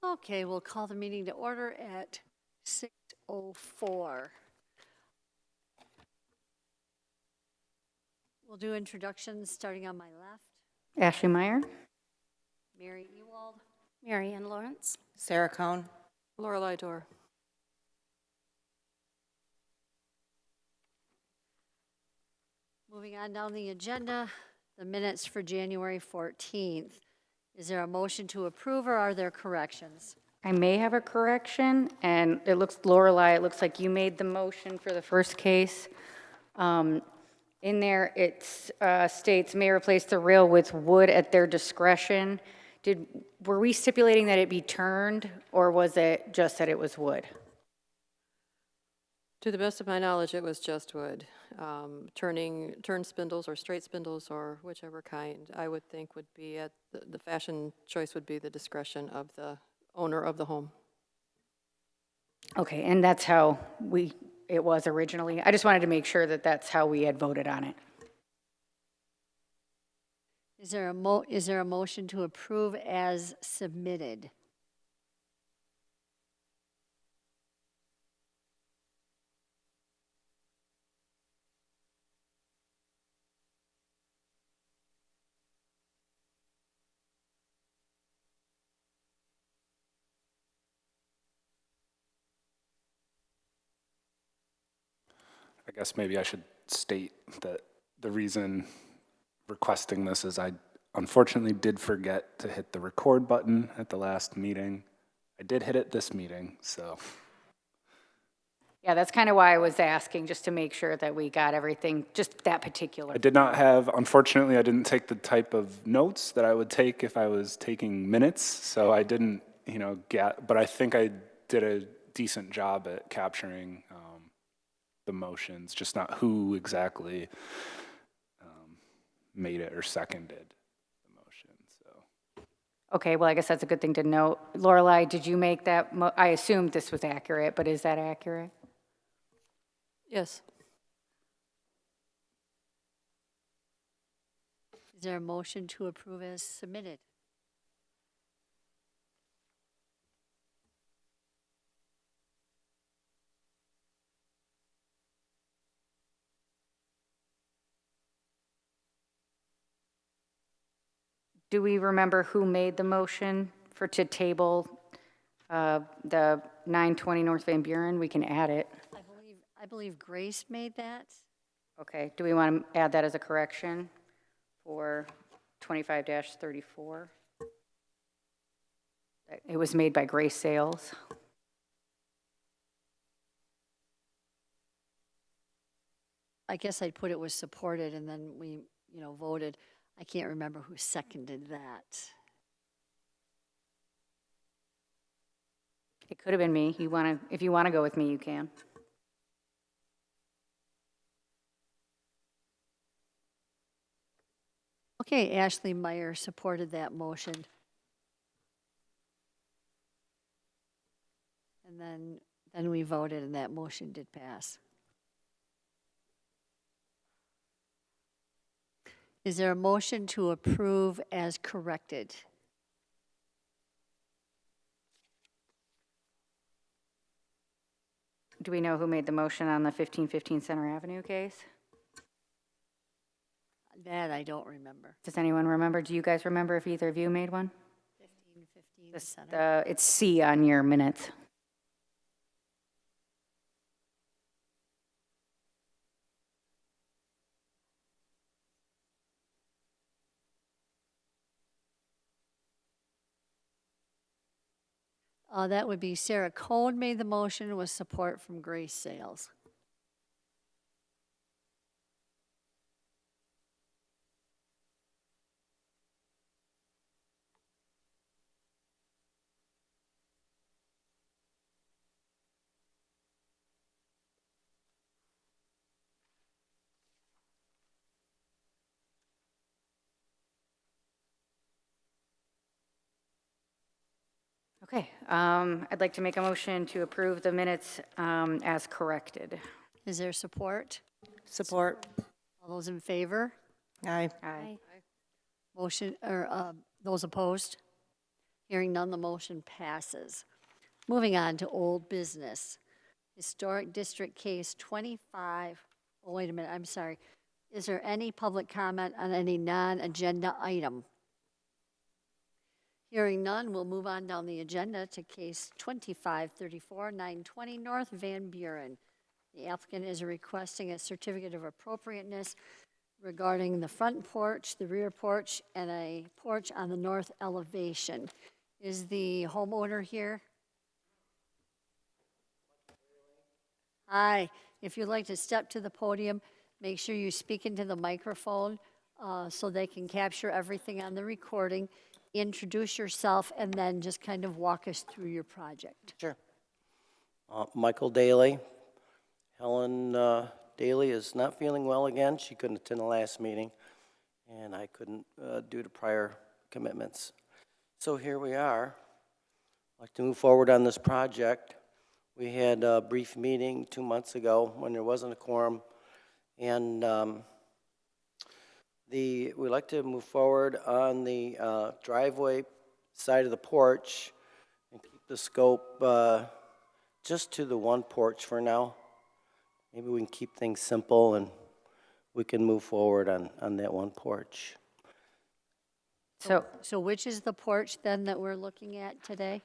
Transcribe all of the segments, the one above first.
Okay, we'll call the meeting to order at 6:04. We'll do introductions starting on my left. Ashley Meyer. Mary Ewald. Mary Ann Lawrence. Sarah Cohn. Lorelei Dorr. Moving on down the agenda, the minutes for January 14th. Is there a motion to approve or are there corrections? I may have a correction, and it looks, Lorelei, it looks like you made the motion for the first case. In there, it states, may replace the rail with wood at their discretion. Were we stipulating that it be turned, or was it just that it was wood? To the best of my knowledge, it was just wood. Turn spindles or straight spindles or whichever kind, I would think would be at, the fashion choice would be the discretion of the owner of the home. Okay, and that's how it was originally. I just wanted to make sure that that's how we had voted on it. Is there a motion to approve as submitted? I guess maybe I should state that the reason requesting this is I unfortunately did forget to hit the record button at the last meeting. I did hit it this meeting, so. Yeah, that's kind of why I was asking, just to make sure that we got everything, just that particular. I did not have, unfortunately, I didn't take the type of notes that I would take if I was taking minutes, so I didn't, but I think I did a decent job at capturing the motions, just not who exactly made it or seconded the motion, so. Okay, well, I guess that's a good thing to note. Lorelei, did you make that? I assumed this was accurate, but is that accurate? Yes. Is there a motion to approve as submitted? Do we remember who made the motion to table the 920 North Van Buren? We can add it. I believe Grace made that. Okay, do we want to add that as a correction for 25-34? It was made by Grace Sales. I guess I'd put it was supported and then we, voted. I can't remember who seconded that. It could have been me. If you want to go with me, you can. Okay, Ashley Meyer supported that motion. And then we voted and that motion did pass. Is there a motion to approve as corrected? Do we know who made the motion on the 1515 Center Avenue case? That I don't remember. Does anyone remember? Do you guys remember if either of you made one? 15 Center. It's C on your minutes. That would be Sarah Cohn made the motion with support from Grace Sales. Okay, I'd like to make a motion to approve the minutes as corrected. Is there support? Support. All those in favor? Aye. Aye. Motion, or those opposed? Hearing none, the motion passes. Moving on to old business. Historic District Case 25, oh, wait a minute, I'm sorry. Is there any public comment on any non-agenda item? Hearing none, we'll move on down the agenda to Case 2534, 920 North Van Buren. The applicant is requesting a certificate of appropriateness regarding the front porch, the rear porch, and a porch on the north elevation. Is the homeowner here? Hi, if you'd like to step to the podium, make sure you speak into the microphone so they can capture everything on the recording. Introduce yourself and then just kind of walk us through your project. Sure. Michael Daly. Helen Daly is not feeling well again. She couldn't attend the last meeting, and I couldn't due to prior commitments. So here we are. I'd like to move forward on this project. We had a brief meeting 2 months ago when there wasn't a quorum, and we'd like to move forward on the driveway side of the porch and keep the scope just to the one porch for now. Maybe we can keep things simple and we can move forward on that one porch. So which is the porch then that we're looking at today?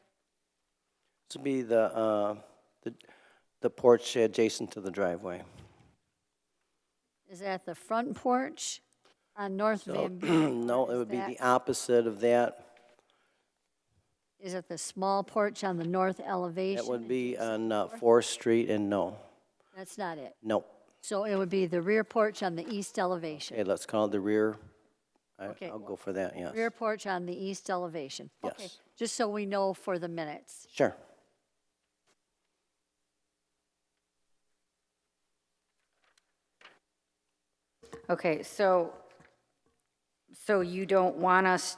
This would be the porch adjacent to the driveway. Is that the front porch on North Van Buren? No, it would be the opposite of that. Is it the small porch on the north elevation? That would be on 4th Street, and no. That's not it. No. So it would be the rear porch on the east elevation. Okay, let's call it the rear. Okay. I'll go for that, yes. Rear porch on the east elevation. Okay, Yes. just so we know for the minutes. Sure. Okay, so you don't want us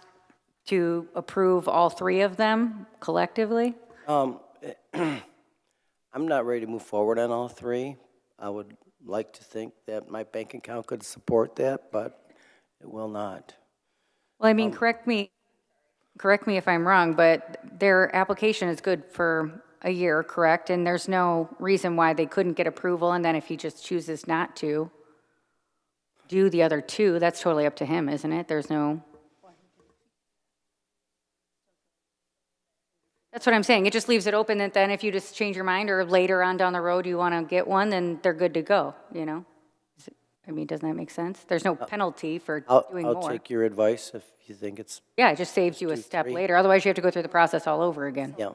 to approve all three of them collectively? I'm not ready to move forward on all three. I would like to think that my bank account could support that, but it will not. Well, I mean, correct me if I'm wrong, but their application is good for a year, correct? And there's no reason why they couldn't get approval, and then if he just chooses not to do the other two, that's totally up to him, isn't it? There's no... That's what I'm saying. It just leaves it open that then if you just change your mind or later on down the road you want to get one, then they're good to go, you know? I mean, doesn't that make sense? There's no penalty for doing more. I'll take your advice if you think it's, Yeah, it just saves you a step three. later. Otherwise, you have to go through the process all over again. yeah,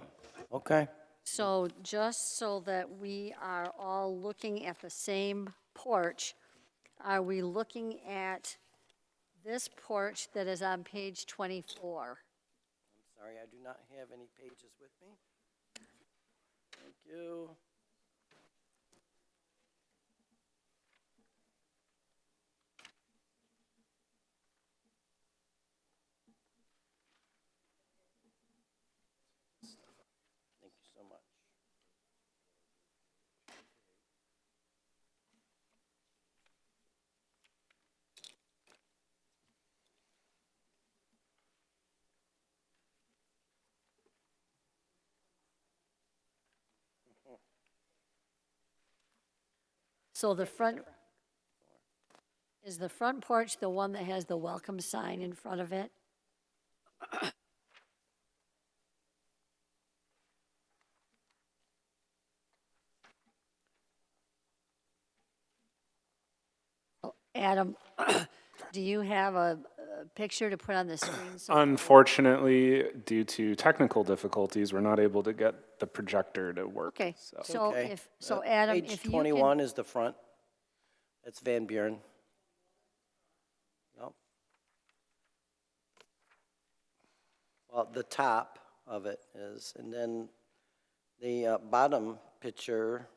okay. So just so that we are all looking at the same porch, are we looking at this porch that is on page 24? Sorry, I do not have any pages with me. Thank you. Thank you so much. So is the front porch the one that has the welcome sign in front of it? Adam, do you have a picture to put on the screen? Unfortunately, due to technical difficulties, we're not able to get the projector to work. Okay, So. so Okay. Adam, Page if you 21 can, is the front. That's Van Buren. Nope. Well, the top of it is, and then the bottom picture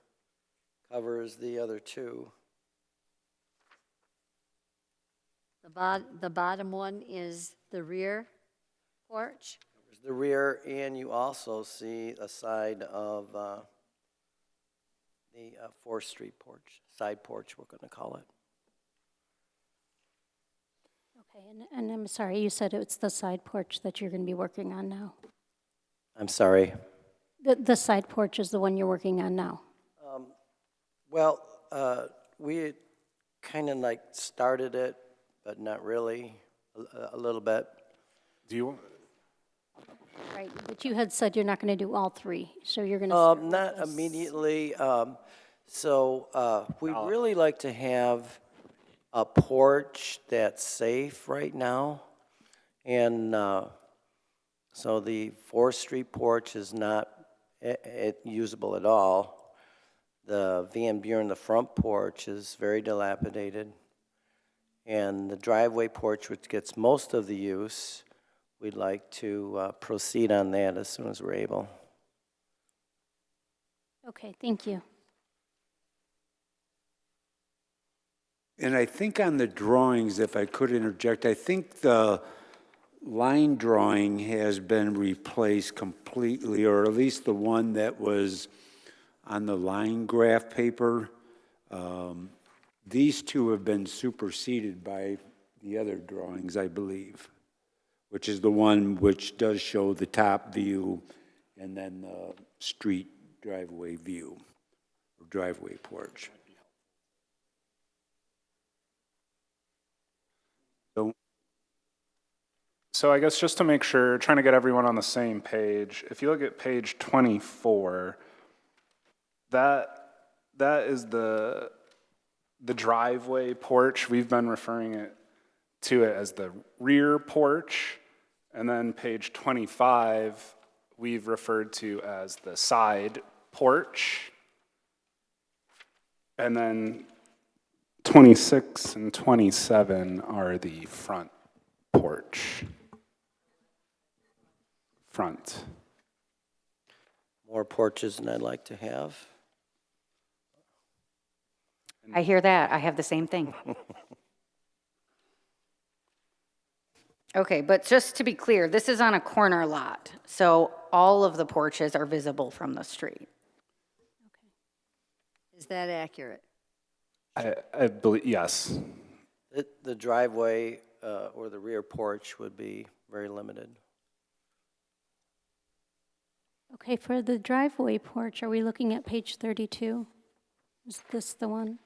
covers the other two. the bottom one is the rear porch? There's the rear, and you also see a side of the 4th Street porch, side porch, we're going to call it. Okay, and I'm sorry, you said it's the side porch that you're going to be working on now? I'm sorry. The side porch is the one you're working on now. Well, we kind of like started it, but not really, a little bit. Do you, Right, but you had said you're not going to do all three, so you're going to. Not immediately. We'd really like to have a porch that's safe right now. And so the 4th Street porch is not usable at all. The Van Buren, the front porch, is very dilapidated. And the driveway porch, which gets most of the use, we'd like to proceed on that as soon as we're able. Okay, thank you. And I think on the drawings, if I could interject, I think the line drawing has been replaced completely, or at least the one that was on the line graph paper. These two have been superseded by the other drawings, I believe, which is the one which does show the top view and then the street driveway view, or driveway porch. so I guess just to make sure, trying to get everyone on the same page, if you look at page 24, that is the driveway porch. We've been referring to it as the rear porch. And then page 25, we've referred to as the side porch. And then 26 and 27 are the front porch. Front. More porches than I'd like to have. I hear that. I have the same thing. Okay, but just to be clear, this is on a corner lot, so all of the porches are visible from the street. Is that accurate? I believe, yes. The driveway or the rear porch would be very limited. Okay, for the driveway porch, are we looking at page 32? Is this the one?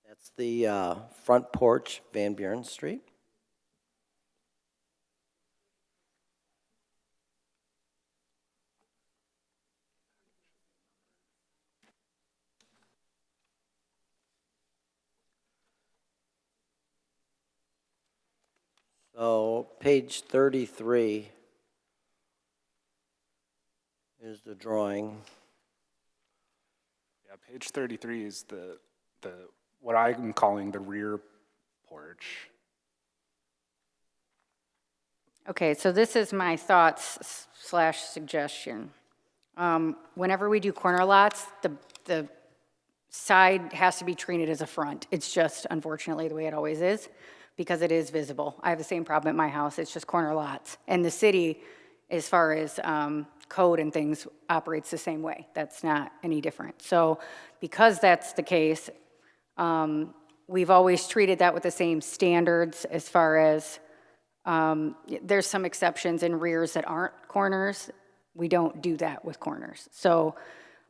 That's the front porch, Van Buren Street. So page 33 is the drawing. Yeah, page 33 is the what I'm calling the rear porch. Okay, so this is my thoughts / suggestion. Whenever we do corner lots, the side has to be treated as a front. It's just unfortunately the way it always is, because it is visible. I have the same problem at my house. It's just corner lots. And the city, as far as code and things, operates the same way. That's not any different. So because that's the case, we've always treated that with the same standards as far as there's some exceptions in rears that aren't corners. We don't do that with corners. So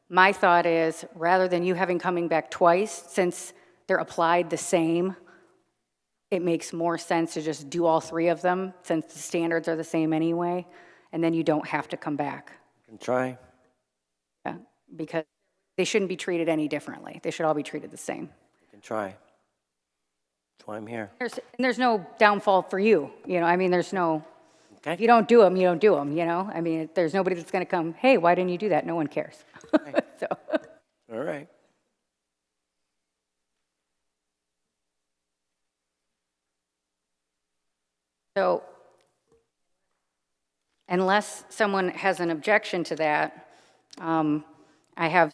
my thought is, rather than you having coming back twice, since they're applied the same, it makes more sense to just do all three of them, since the standards are the same anyway, and then you don't have to come back. You can try. Yeah, because they shouldn't be treated any differently. They should all be treated the same. You can try. That's why I'm here. There's no downfall for you, you know, I mean, there's no, Okay. if you don't do them, you don't do them, you know? I mean, there's nobody that's gonna come, hey, why didn't you do that? No one cares. So, All right. so, unless someone has an objection to that, I have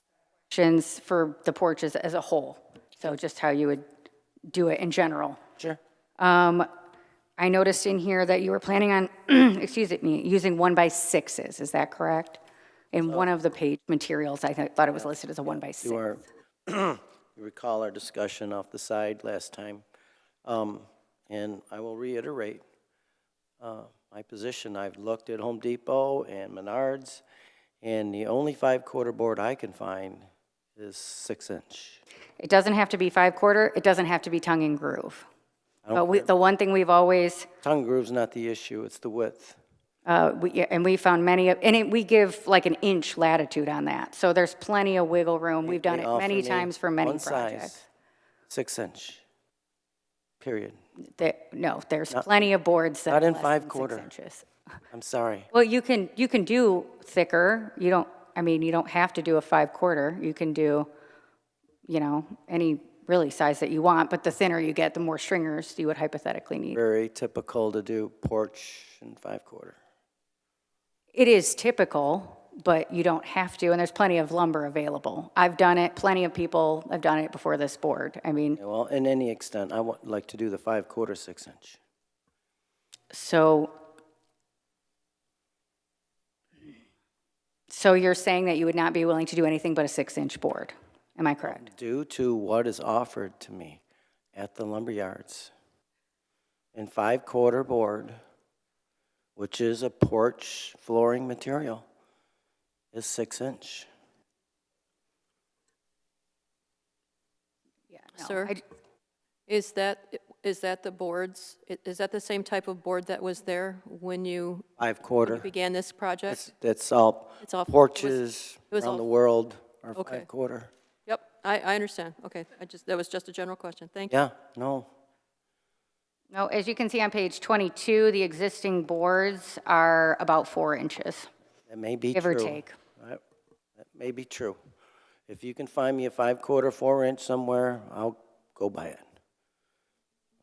questions for the porches as a whole. So just how you would do it in general. Sure. I I noticed in here that you were planning on, excuse me, using 1x6s, is that correct? In one of the page materials, I thought it was listed as a 1x6. You recall our discussion off the side last time. And I will reiterate my position. I've looked at Home Depot and Menards, and the only 5/4 board I can find is 6-inch. It doesn't have to be 5/4, it doesn't have to be tongue and groove. I don't But the one thing we've always, Tongue groove's not the issue, it's the width. we found many, we give like an inch latitude on that. So there's plenty of wiggle room. We've done They it many offer me times for many one projects. size, 6-inch, period. No, there's plenty of boards that Not are in less than 5/4. 6 inches. I'm sorry. Well, you can do thicker. You don't have to do a 5/4. You can do, any really size that you want, but the thinner you get, the more stringers you would hypothetically need. Very typical to do porch in 5/4. It is typical, but you don't have to, and there's plenty of lumber available. I've done it, plenty of people have done it before this board. I mean, Yeah, well, in any extent, I would like to do the 5/4 6-inch. so you're saying that you would not be willing to do anything but a 6-inch board? Am I correct? Due to what is offered to me at the lumber yards. And 5/4 board, which is a porch flooring material, is 6-inch. Yeah. no, Sir? I- Is that the boards, is that the same type of board that was there when you 5/4. began this project? That's all It's all- it was- porches it was around all- the world are Okay. 5/4. Yep, I understand. Okay, that was just a general question. Thank you. Yeah, no, No, as you can see on page 22, the existing boards are about 4 inches, that may be give true. or take. That may be true. If you can find me a 5/4 4-inch somewhere, I'll go buy it.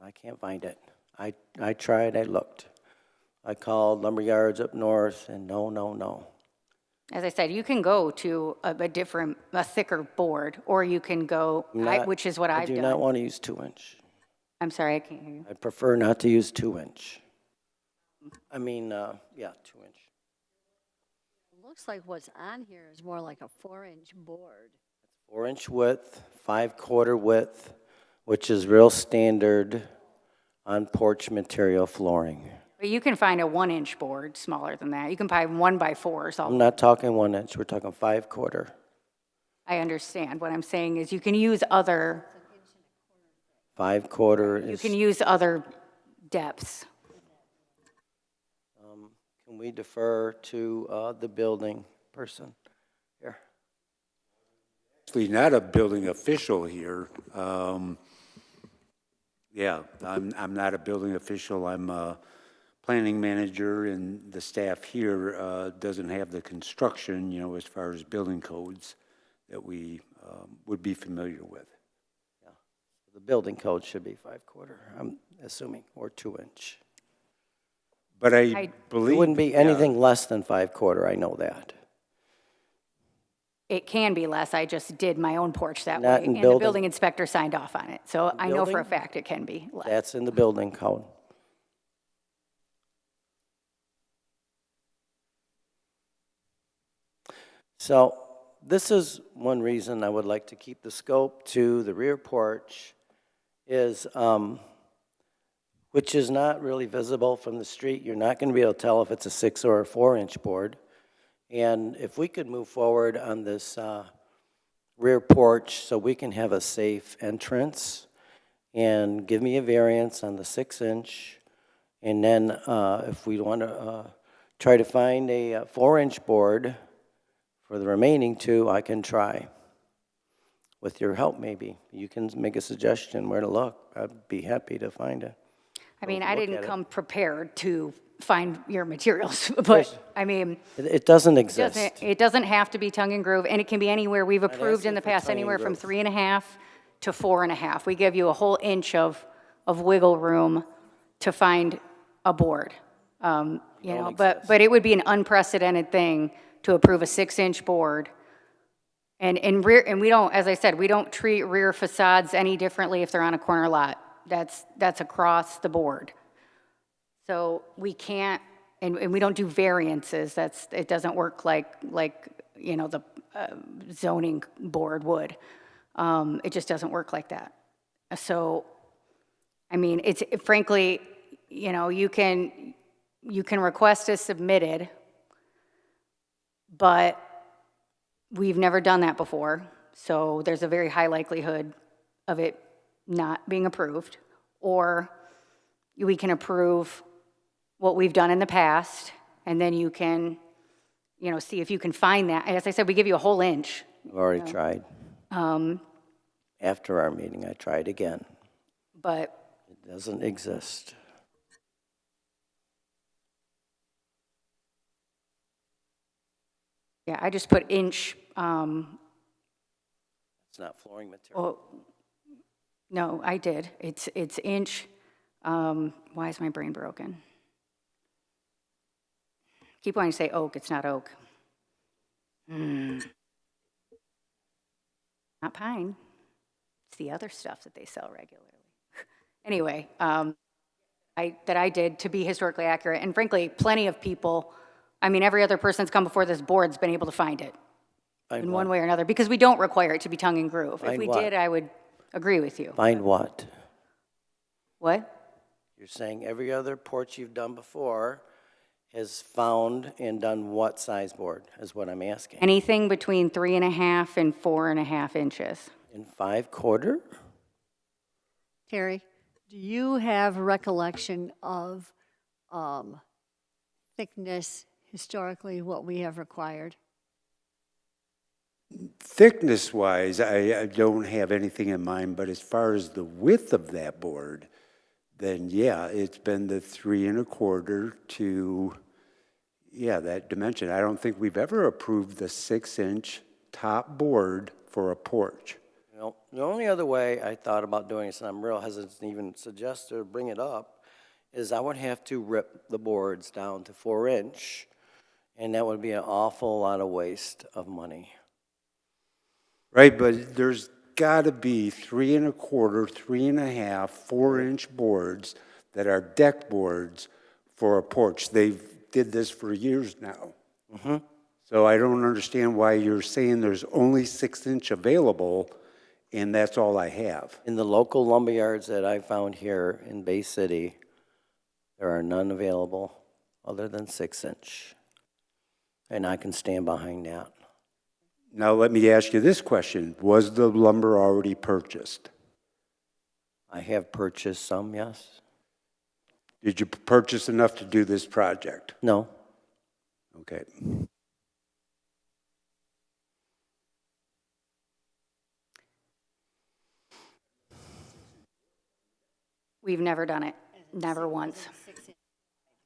I can't find it. I tried, I looked. I called lumber yards up north, and no. As I said, you can go to a thicker board, or you can go, which is what I've I do not done. want to use 2-inch. I'm sorry, I can't hear you. I prefer not to use 2-inch. I mean, 2-inch. Looks like what's on here is more like a 4-inch board. 4-inch width, 5/4 width, which is real standard on porch material flooring. But you can find a 1-inch board smaller than that. You can find 1x4s. I'm not talking 1-inch, we're talking 5/4. I understand. What I'm saying is you can use other 5/4 You is, can use other depths. can we defer to the building person here? Actually, not a building official here. Yeah, I'm not a building official. I'm a planning manager, and the staff here doesn't have the construction, as far as building codes that we would be familiar with. The building code should be 5/4, I'm assuming, or 2-inch. But I It believe. wouldn't be yeah. anything less than 5/4, I know that. It can be less. I just did my own porch that Not way, in and the building. building inspector signed off on it. So I know for a building? fact it can be less. That's in the building code. So this is one reason I would like to keep the scope to the rear porch is, which is not really visible from the street. You're not going to be able to tell if it's a 6 or a 4-inch board. And if we could move forward on this rear porch so we can have a safe entrance and give me a variance on the 6-inch. And then if we want to try to find a 4-inch board for the remaining 2, I can try. With your help, maybe. You can make a suggestion where to look. I'd be happy to find it. I mean, Look I at didn't it. come prepared to find your materials, but I mean, It doesn't exist. it doesn't have to be tongue and groove, and it can be anywhere. We've approved in asking the for past tongue and anywhere from groove. 3.5 to 4.5. We give you a whole inch of wiggle room to find a board. But it would be an unprecedented thing to approve a 6-inch board. And we don't, as I said, we don't treat rear facades any differently if they're on a corner lot. That's across the board. So we can't, and we don't do variances, it doesn't work like, you know, the zoning board would. It just doesn't work like that. So, I mean, it's frankly, you know, you can request as submitted, but we've never done that before, so there's a very high likelihood of it not being approved. Or we can approve what we've done in the past, and then you can, you know, see if you can find that. As I said, we give you a whole inch. I've already tried. After our meeting, I tried again. But It doesn't exist. yeah, I just put inch, It's not flooring material. well, no, I did. It's inch, why is my brain broken? Keep wanting to say oak, it's not oak. Not pine. It's the other stuff that they sell regularly. Anyway, I did to be historically accurate, and frankly, plenty of people, I mean, every other person that's come before this board's been able to find it in one way or another, because we don't require it to be tongue and groove. If Find we what? did, I would agree with you. Find what? What? You're saying every other porch you've done before has found and done what size board, is what I'm asking. Anything between 3.5 and 4.5 inches. In 5/4? Terry, do you have recollection of thickness historically, what we have required? Thickness-wise, I don't have anything in mind, but as far as the width of that board, then yeah, it's been the 3.25 to, yeah, that dimension. I don't think we've ever approved the 6-inch top board for a porch. You know, the only other way I thought about doing this, and I'm real hesitant to even suggest or bring it up, is I would have to rip the boards down to 4-inch, and that would be an awful lot of waste of money. Right, but there's got to be 3.25, 3.5, 4-inch boards that are deck boards for a porch. They've did this for years now. So I don't understand why you're saying there's only 6-inch available, and that's all I have. In the local lumber yards that I found here in Bay City, there are none available other than 6-inch. And I can stand behind that. Now let me ask you this question. Was the lumber already purchased? I have purchased some, yes. Did you purchase enough to do this project? No. Okay. We've never done it, never once.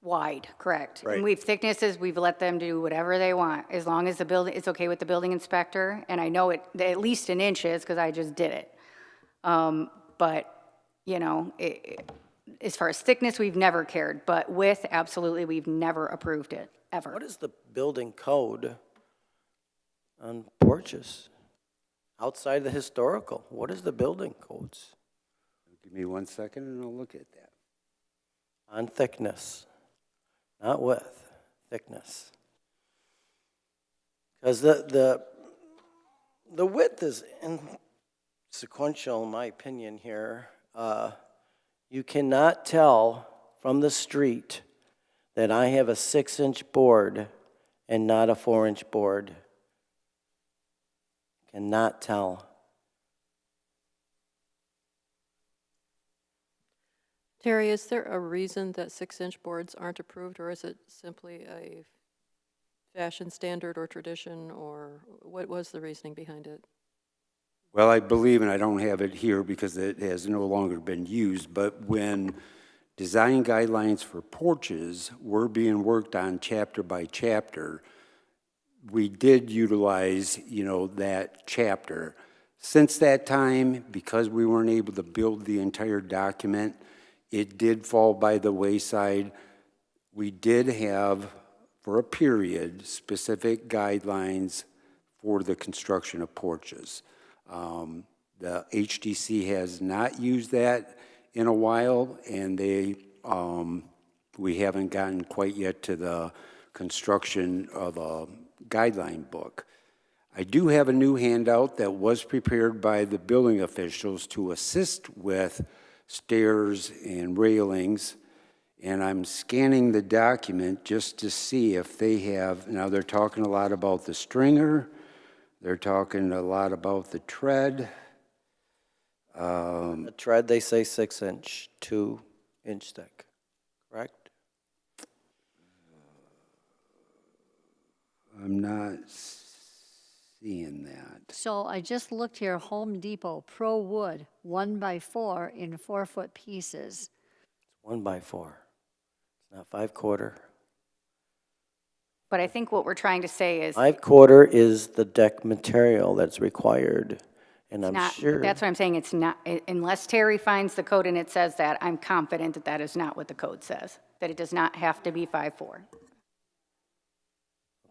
Wide, correct. Right. And we've thicknesses, we've let them do whatever they want, as long as the building, it's okay with the building inspector, and I know it, at least in inches, because I just did it. But, you know, as far as thickness, we've never cared, but width, absolutely, we've never approved it, ever. What is the building code on porches? Outside the historical, what is the building codes Give me 1 second and I'll look at that. on thickness? Not width, thickness. Because the width is insequential, in my opinion here. You cannot tell from the street that I have a 6-inch board and not a 4-inch board. Cannot tell. Terry, is there a reason that 6-inch boards aren't approved, or is it simply a fashion standard or tradition, or what was the reasoning behind it? Well, I believe, and I don't have it here because it has no longer been used, but when design guidelines for porches were being worked on chapter by chapter, we did utilize, you know, that chapter. Since that time, because we weren't able to build the entire document, it did fall by the wayside. We did have, for a period, specific guidelines for the construction of porches. The HDC has not used that in a while, and they we haven't gotten quite yet to the construction of a guideline book. I do have a new handout that was prepared by the building officials to assist with stairs and railings, and I'm scanning the document just to see if they have, now they're talking a lot about the stringer, they're talking a lot about the tread. The tread, they say 6-inch, 2-inch thick, correct? I'm not seeing that. So I just looked here, Home Depot, Pro Wood, 1x4 in 4-foot pieces. 1x4. It's not 5/4. But I think what we're trying to say is, 5/4 is the deck material that's required, and I'm not, sure. that's what I'm saying, it's not, unless Terry finds the code and it says that, I'm confident that that is not what the code says, that it does not have to be 5'4".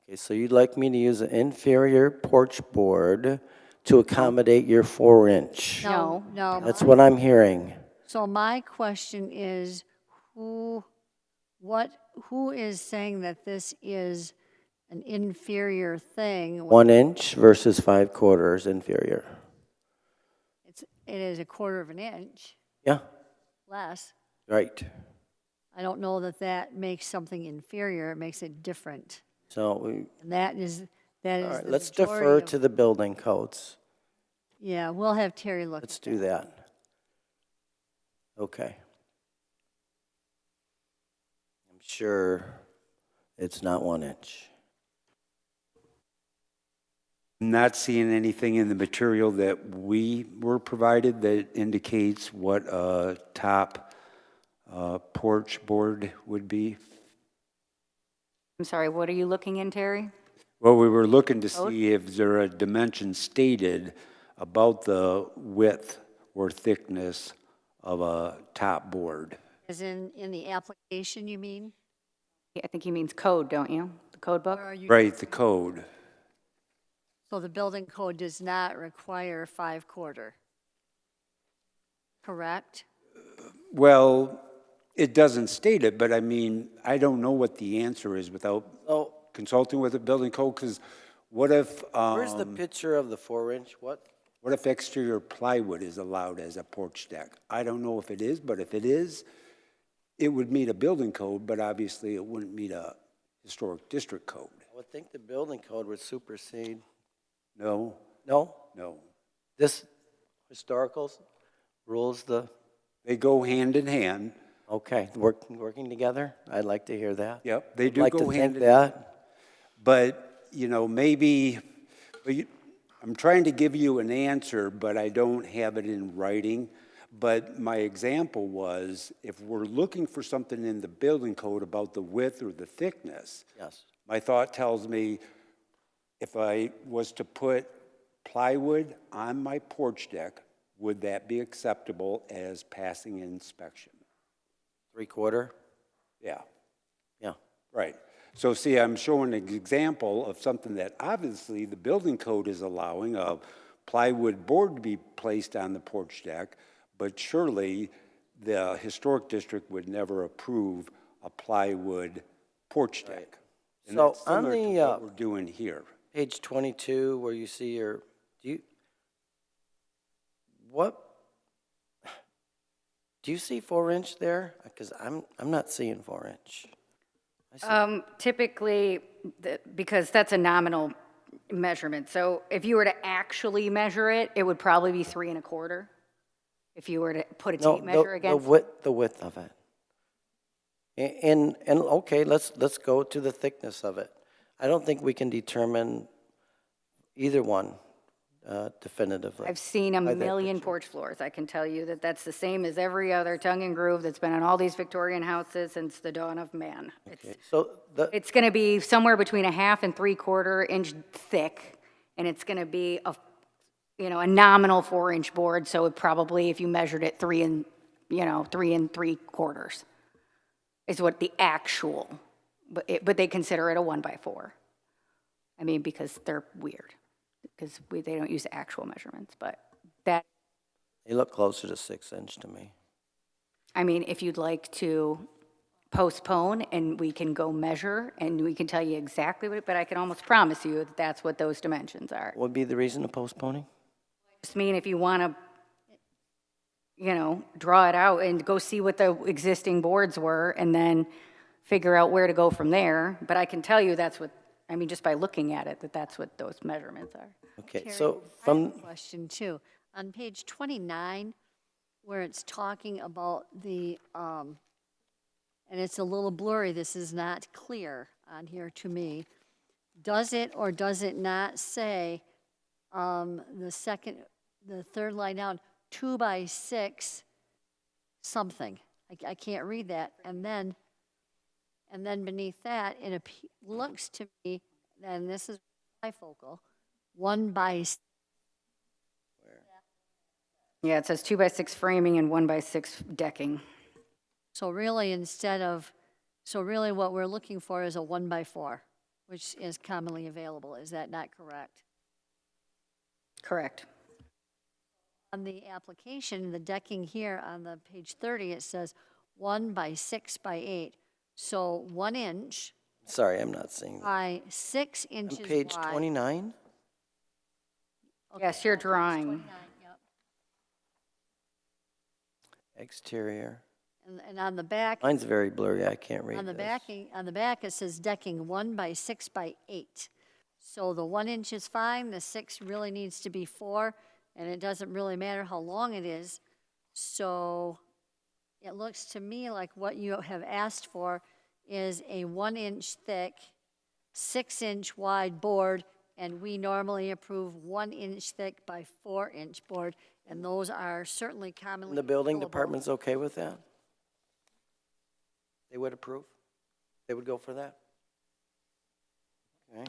Okay, so you'd like me to use an inferior porch board to accommodate your 4-inch? No. No. That's what I'm hearing. So my question is, who is saying that this is an inferior thing? 1 inch versus 5/4 inferior. It is a quarter of an inch Yeah, less. right. I don't know that that makes something inferior, it makes it different. So, And that is all the right, let's majority defer of- to the building codes. Yeah, we'll have Terry look. Let's at do that. Okay. I'm sure it's not 1 inch. Not seeing anything in the material that we were provided that indicates what a top porch board would be. I'm sorry, what are you looking in, Terry? Well, we were looking to see if there are dimensions stated about the width or thickness of a top board. As in the application, you mean? I think he means code, don't you? The code book? Or are you? Right, the code. So the building code does not require 5/4. Correct? Well, it doesn't state it, but I mean, I don't know what the answer is without Oh, consulting with the building code, because what if, where's the picture of the 4-inch? What? what if exterior plywood is allowed as a porch deck? I don't know if it is, but if it is, it would meet a building code, but obviously it wouldn't meet a historic district code. I would think the building code would supersede. No, No? no. This historical rules the, They go hand in hand. okay, working together? I'd like to hear that. Yep, they do Like go to hand think in hand. that. But, maybe, I'm trying to give you an answer, but I don't have it in writing. But my example was, if we're looking for something in the building code about the width or the thickness, Yes. my thought tells me if I was to put plywood on my porch deck, would that be acceptable as passing inspection? 3/4? Yeah. Yeah. Right. So see, I'm showing an example of something that obviously the building code is allowing, a plywood board to be placed on the porch deck, but surely the historic district would never approve a plywood porch deck. And So that's on similar to the, what we're doing here. Page 22, where you see your, do you see 4-inch there? Because I'm not seeing 4-inch. Typically, because that's a nominal measurement, so if you were to actually measure it, it would probably be 3 1/4. If you were to put a No, tape measure against. the width of it. And okay, let's go to the thickness of it. I don't think we can determine either one definitively. I've seen a by that million picture. porch floors. I can tell you that that's the same as every other tongue and groove that's been in all these Victorian houses since the dawn of man. Okay, so It's going to be somewhere between a 1/2 and 3/4 inch thick, and it's going to be a nominal 4-inch board. So it probably, if you measured it 3 3/4 is what the actual, but they consider it a 1x4. I mean, because they're weird, because they don't use actual measurements, but that, they look closer to 6-inch to me. I mean, if you'd like to postpone and we can go measure and we can tell you exactly what, but I can almost promise you that that's what those dimensions are. What would be the reason of postponing? Just mean if you want to, draw it out and go see what the existing boards were and then figure out where to go from there. But I can tell you that's what, just by looking at it, that's what those measurements are. Okay, Terry, so I have from, a question too. On page 29, where it's talking about the, and it's a little blurry, this is not clear on here to me. Does it or does it not say, the third line down, 2 by 6 something? I can't read that. And then beneath that, it looks to me, and this is bifocal, 1 by Yeah, it says 2 by 6 framing and 1 by 6 decking. So really, what we're looking for is a 1 by 4, which is commonly available. Is that not correct? Correct. On the application, the decking here on the page 30, it says 1 by 6 by 8. So 1 inch sorry, I'm not seeing that. by 6 On inches page wide. 29? Yes, your drawing. 29, yep. Exterior. And on the back, Mine's very blurry, I can't read on the this. on the back, it says decking 1 by 6 by 8. So the 1 inch is fine, the 6 really needs to be 4, and it doesn't really matter how long it is. So it looks to me like what you have asked for is a 1 inch thick, 6 inch wide board, and we normally approve 1 inch thick by 4 inch board, and those are certainly commonly The building available. department's okay with that? They would approve? They would go for that? Okay.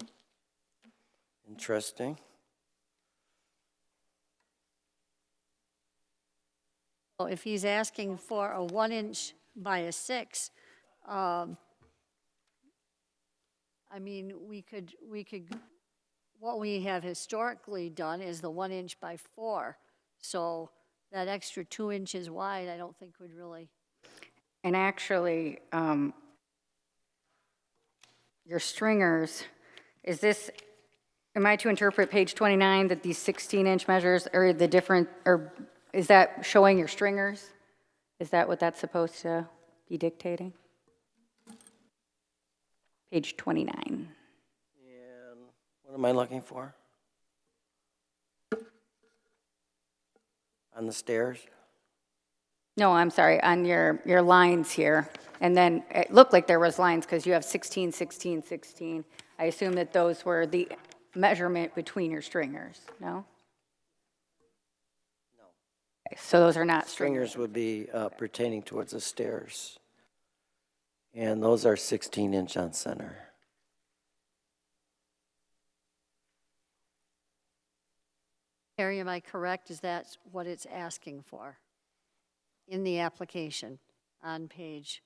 Interesting. So if he's asking for a 1 inch by a 6, we could, what we have historically done is the 1 inch by 4. So that extra 2 inches wide, I don't think would really. And actually, your stringers, am I to interpret page 29 that these 16-inch measures are the different, or is that showing your stringers? Is that what that's supposed to be dictating? Page 29. And what am I looking for? On the stairs? No, I'm sorry, on your lines here. And then it looked like there was lines because you have 16, 16, 16. I assume that those were the measurement between your stringers, no? No. So those are not stringers. Stringers would be pertaining towards the stairs. And those are 16 inch on center. Harry, am I correct? Is that what it's asking for in the application on page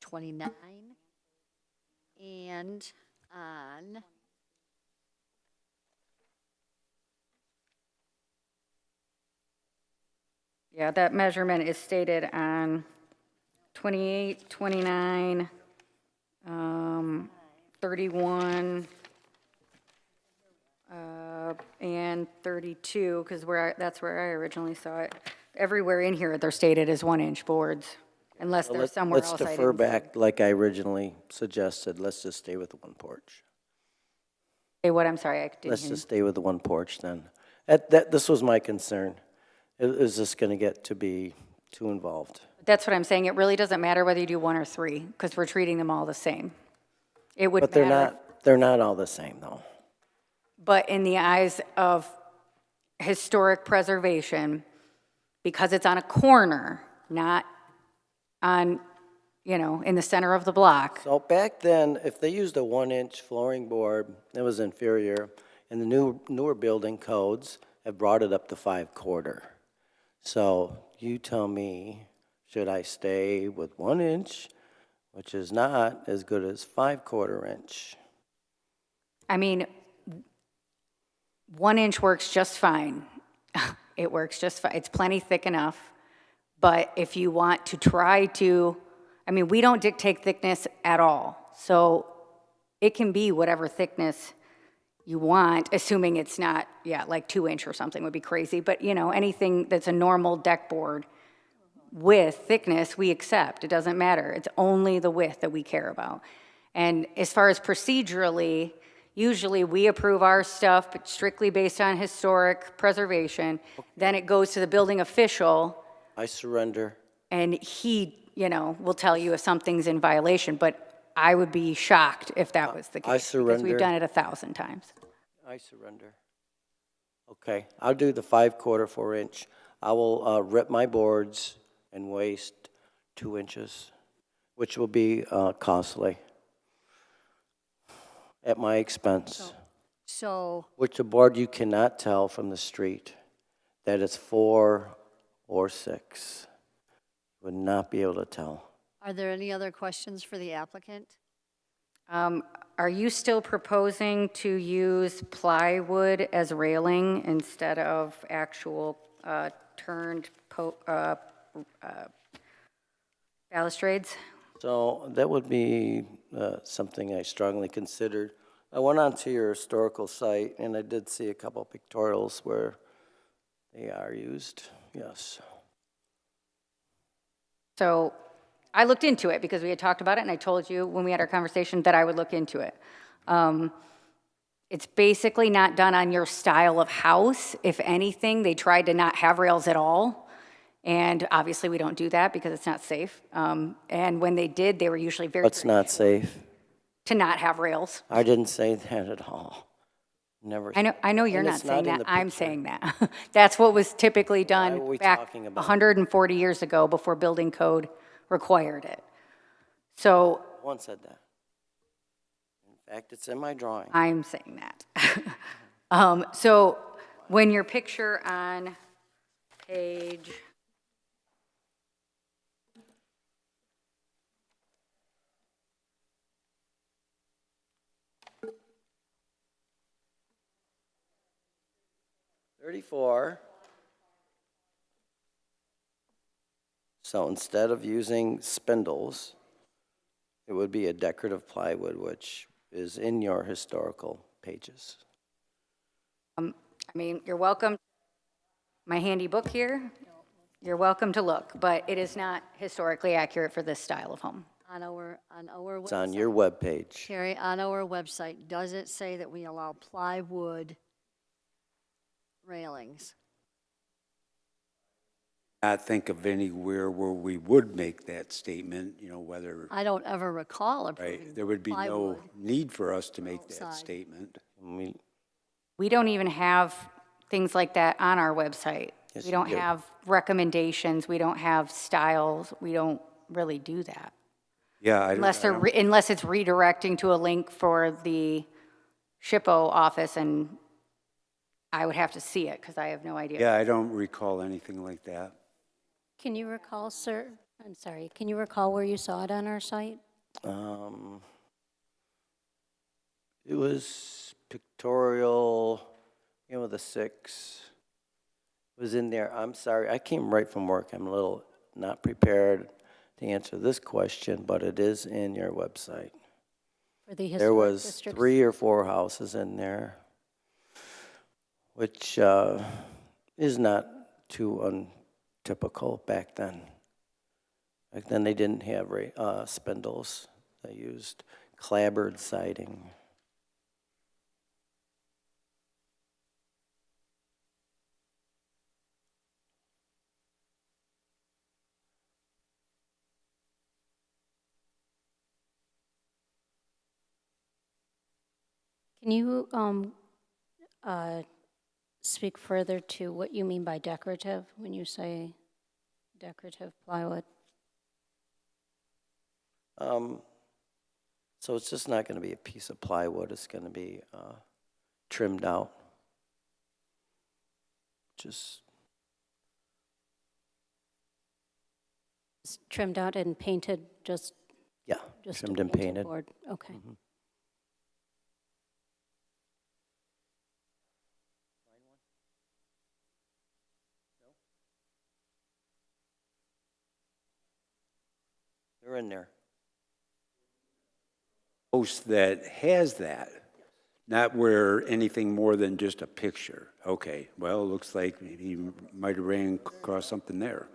29 and on Yeah, that measurement is stated on 28, 29, 31, and 32, because that's where I originally saw it. Everywhere in here, they're stated as 1 inch boards, unless there's somewhere else I Let's defer didn't see. back like I originally suggested. Let's just stay with the one porch. Hey, what, I'm sorry, I didn't Let's hear. just stay with the one porch then. This was my concern. Is this going to get to be too involved? That's what I'm saying, it really doesn't matter whether you do 1 or 3, because we're treating them all the same. It would But matter. they're not all the same though. But in the eyes of historic preservation, because it's on a corner, not on, in the center of the block. So back then, if they used a 1 inch flooring board, it was inferior, and the newer building codes have brought it up to 5/4. So you tell me, should I stay with 1 inch, which is not as good as 5/4 inch? 1 inch works just fine. It works just fine. It's plenty thick enough. But if you want to try to, I mean, we don't dictate thickness at all. So it can be whatever thickness you want, assuming it's not, yeah, like 2-inch or something would be crazy. But, you know, anything that's a normal deck board with thickness, we accept. It doesn't matter. It's only the width that we care about. And as far as procedurally, usually we approve our stuff but strictly based on historic preservation. Then it goes to the building official, I surrender. and he, you know, will tell you if something's in violation. But I would be shocked if that was the case. I Because surrender. we've done it 1,000 times. I surrender. Okay, I'll do the 5/4, 4-inch. I will rip my boards and waste 2 inches, which will be costly at my expense. So, Which a board you cannot tell from the street that it's 4 or 6. Would not be able to tell. are there any other questions for the applicant? Are you still proposing to use plywood as railing instead of actual turned balustrades? So that would be something I strongly considered. I went onto your historical site, and I did see a couple pictorials where they are used, yes. So I looked into it because we had talked about it, and I told you when we had our conversation that I would look into it. It's basically not done on your style of house. If anything, they tried to not have rails at all. And obviously, we don't do that because it's not safe. And when they did, they were usually very What's not safe? to not have rails. I didn't say that at all. Never. I know you're And not it's saying in that. the I'm picture. saying that. That's what was typically Why were done we back talking about it? 140 years ago before building code required it. So No one said that. In fact, it's in my drawing. I'm saying that. So when your picture on page $34. So instead of using spindles, it would be a decorative plywood, which is in your historical pages. I mean, you're welcome, my handy book here, you're welcome to look, but it is not historically accurate for this style of home. On our website. It's on your webpage. Carrie, on our website, does it say that we allow plywood railings? I think of anywhere where we would make that statement, you know, whether, I don't ever recall approving right, there would be no plywood. need for us to make that outside. statement. We don't even have things like that on our website. Yes, We don't you do. have recommendations, we don't have styles, we don't really do that. Yeah, Unless I don't- unless it's redirecting to a link for the SHPO office, and I would have to see it, because I have no idea. yeah, I don't recall anything like that. Can you recall, sir, I'm sorry, can you recall where you saw it on our site? It was pictorial, you know, with a 6. It was in there. I'm sorry, I came right from work. I'm a little not prepared to answer this question, but it is in your website. For the There historic was districts? 3 or 4 houses in there, which is not too untypical back then. Back then, they didn't have spindles. They used clapboard siding. Can you speak further to what you mean by decorative when you say decorative plywood? So it's just not going to be a piece of plywood. It's going to be trimmed out. Just, It's trimmed out and painted, just yeah, a trimmed and painted painted. board? Okay. They're in there. Post that has that, not where anything more than just a picture. Okay, well, it looks like maybe you might have ran across something there.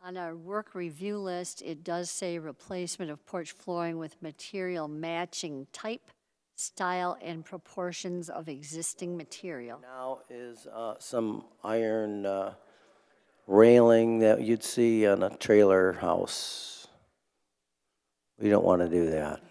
On our work review list, it does say replacement of porch flooring with material matching type, style, and proportions of existing material. Now is some iron railing that you'd see on a trailer house. We don't want to do that.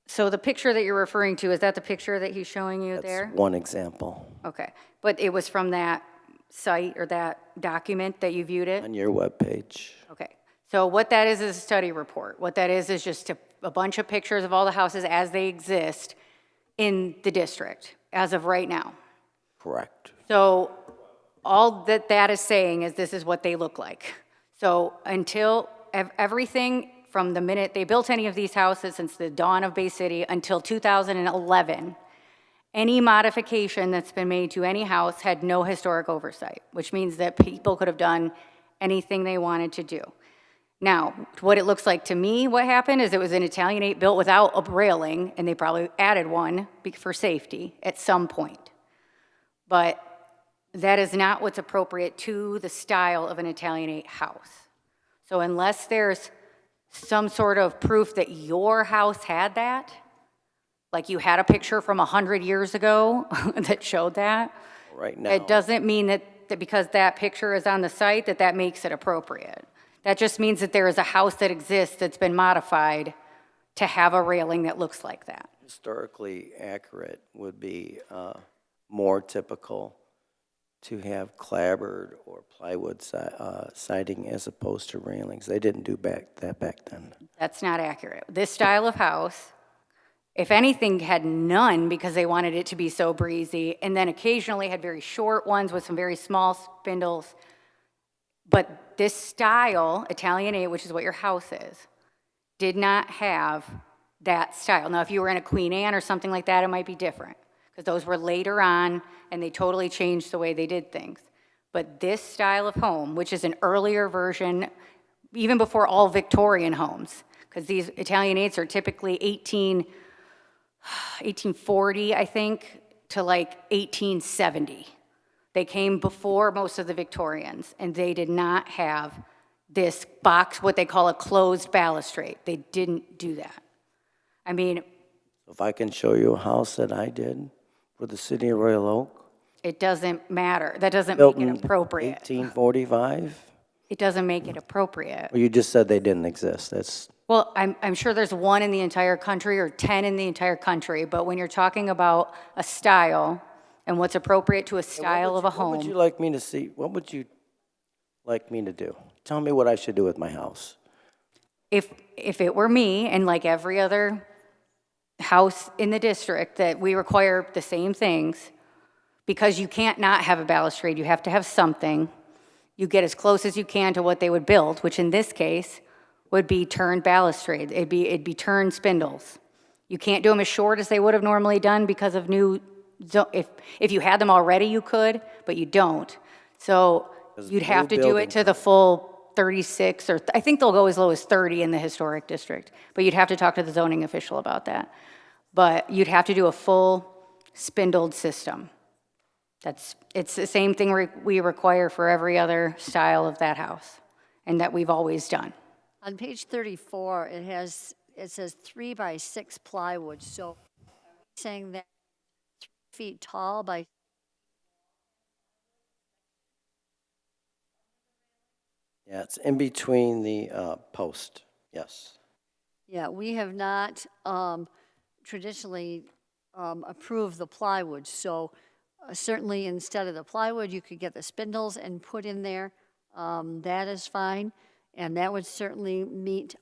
So the picture that you're referring to, is that the picture that he's showing you there? That's one example Okay, but it was from that site or that document that you viewed it? on your webpage. Okay, so what that is a study report. What that is just a bunch of pictures of all the houses as they exist in the district as of right now. Correct. So all that that is saying is this is what they look like. So until everything from the minute they built any of these houses since the dawn of Bay City until 2011, any modification that's been made to any house had no historic oversight, which means that people could have done anything they wanted to do. Now, what it looks like to me, what happened is it was an Italianate built without a railing, and they probably added one for safety at some point. But that is not what's appropriate to the style of an Italianate house. So unless there's some sort of proof that your house had that, like you had a picture from 100 years ago that showed that, Right now. it doesn't mean that because that picture is on the site that makes it appropriate. That just means that there is a house that exists that's been modified to have a railing that looks like that. Historically accurate would be more typical to have clapboard or plywood siding as opposed to railings. They didn't do back then. That's not accurate. This style of house, if anything, had none because they wanted it to be so breezy, and then occasionally had very short ones with some very small spindles. But this style, Italianate, which is what your house is, did not have that style. Now, if you were in a Queen Anne or something like that, it might be different, because those were later on, and they totally changed the way they did things. But this style of home, which is an earlier version, even before all Victorian homes, because these Italianates are typically 1840, I think, to like 1870. They came before most of the Victorians, and they did not have this box, what they call a closed balustrade. They didn't do that. I mean, If I can show you a house that I did for the city of Royal Oak, it doesn't matter. That doesn't built make in it appropriate. 1845, It doesn't make it appropriate. well, you just said they didn't exist. That's Well, I'm sure there's one in the entire country or 10 in the entire country, but when you're talking about a style and what's appropriate to a style of a What would you home, like me to see? What would you like me to do? Tell me what I should do with my house. if it were me and like every other house in the district, that we require the same things, because you can't not have a balustrade, you have to have something. You get as close as you can to what they would build, which in this case would be turned balustrade. It'd be turned spindles. You can't do them as short as they would have normally done because of new, if you had them already, you could, but you don't. So you'd have to new do building it to the full 36, or I think they'll go as low as 30 in the historic district, but you'd have to talk to the zoning official about that. But you'd have to do a full spindled system. It's the same thing we require for every other style of that house, and that we've always done. On page 34, it says 3 by 6 plywood, so saying that 3 feet tall by, Yeah, it's in between the post, yes. yeah, we have not traditionally approved the plywood, so certainly instead of the plywood, you could get the spindles and put in there. That is fine, and that would certainly meet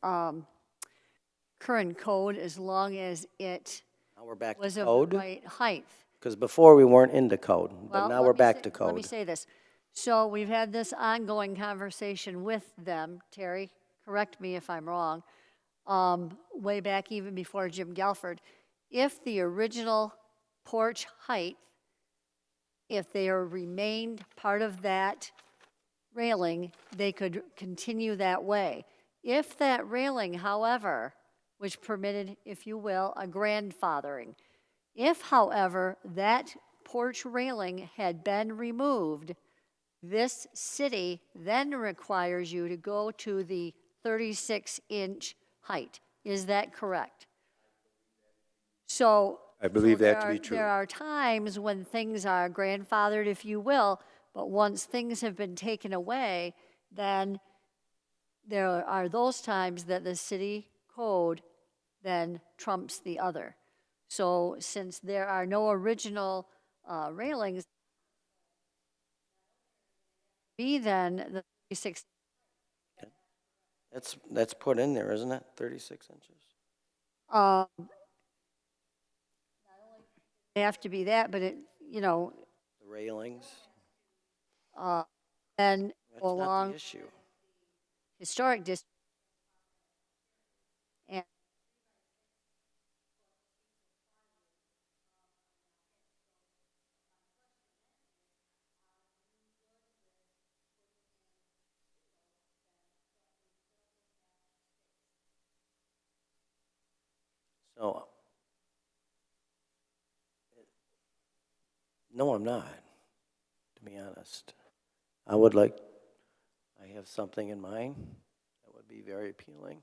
current code as long as it Now we're back was to of code. the right height. Because before we weren't into code, but Well, now let we're me back say- to code. Let me say this. So we've had this ongoing conversation with them, Terry, correct me if I'm wrong, way back even before Jim Gelford. If the original porch height, if they are remained part of that railing, they could continue that way. If that railing, however, which permitted, if you will, a grandfathering, if, however, that porch railing had been removed, this city then requires you to go to the 36-inch height. Is that correct? So. I believe so that there to be are- true. There are times when things are grandfathered, if you will, but once things have been taken away, then there are those times that the city code then trumps the other. So since there are no original railings, be then the 36, That's put in there, isn't it? 36 inches? they have to be that, but it, you know, The railings? then That's go not the along issue. historic district. And So, no, I'm not, to be honest. I have something in mind that would be very appealing,